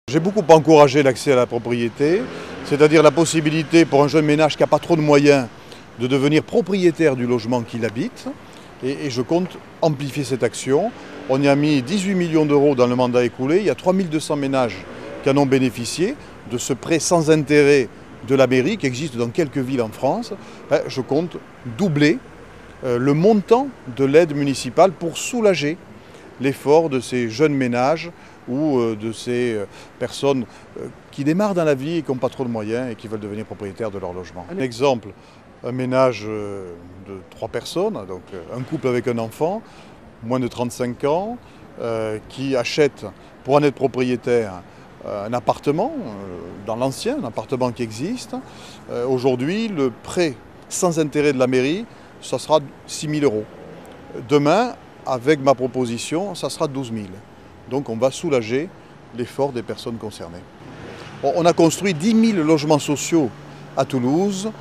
J'ai beaucoup encouragé l'accès à la propriété, c'est-à-dire la possibilité pour un jeune ménage qui n'a pas trop de moyens de devenir propriétaire du logement qu'il habite. Et je compte amplifier cette action. On y a mis 18 millions d'euros dans le mandat écoulé. Il y a 3200 ménages qui en ont bénéficié de ce prêt sans intérêt de la mairie qui existe dans quelques villes en France. Je compte doubler le montant de l'aide municipale pour soulager l'effort de ces jeunes ménages ou de ces personnes qui démarrent dans la vie et qui n'ont pas trop de moyens et qui veulent devenir propriétaires de leur logement. Un exemple, un ménage de 3 personnes, donc un couple avec un enfant, moins de 35 ans, qui achète pour en être propriétaire un appartement, dans l'ancien, un appartement qui existe. Aujourd'hui, le prêt sans intérêt de la mairie, ça sera 6 000 euros. Demain, avec ma proposition, ça sera 12 000. Donc on va soulager l'effort des personnes concernées. On a construit 10 000 logements sociaux à Toulouse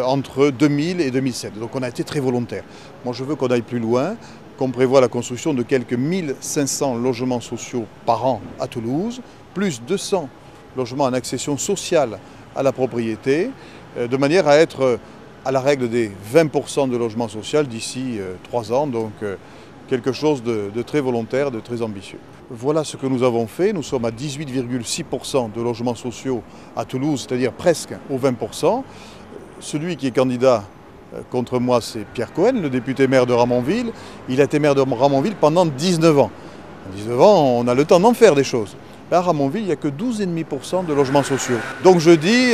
entre 2000 et 2007. Donc on a été très volontaire. Moi je veux qu'on aille plus loin, qu'on prévoit la construction de quelques 1500 logements sociaux par an à Toulouse, plus 200 logements en accession sociale à la propriété, de manière à être à la règle des 20% de logements sociaux d'ici 3 ans. Donc quelque chose de très volontaire, de très ambitieux. Voilà ce que nous avons fait. Nous sommes à 18,6% de logements sociaux à Toulouse, c'est-à-dire presque aux 20%. Celui qui est candidat contre moi, c'est Pierre Cohen, le député maire de Ramonville. Il a été maire de Ramonville pendant 19 ans. En 19 ans, on a le temps d'en faire des choses. À Ramonville, il n'y a que 12,5% de logements sociaux. Donc je dis,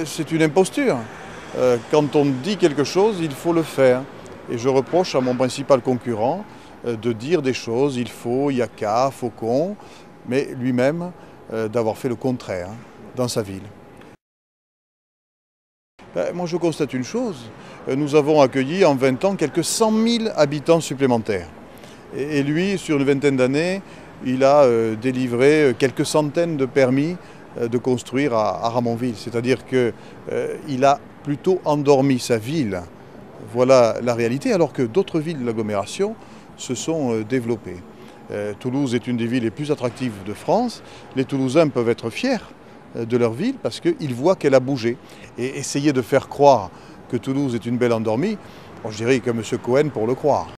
c'est une imposture. Quand on dit quelque chose, il faut le faire. Et je reproche à mon principal concurrent de dire des choses, il faut, il y a qu'à, Faucon, mais lui-même d'avoir fait le contraire dans sa ville. Moi je constate une chose, nous avons accueilli en 20 ans quelques 100 000 habitants supplémentaires. Et lui, sur une vingtaine d'années, il a délivré quelques centaines de permis de construire à Ramonville. C'est-à-dire qu'il a plutôt endormi sa ville. Voilà la réalité, alors que d'autres villes de l'agglomération se sont développées. Toulouse est une des villes les plus attractives de France. Les Toulousains peuvent être fiers de leur ville parce qu'ils voient qu'elle a bougé. Et essayer de faire croire que Toulouse est une belle endormie, je dirais que M. Cohen pour le croire.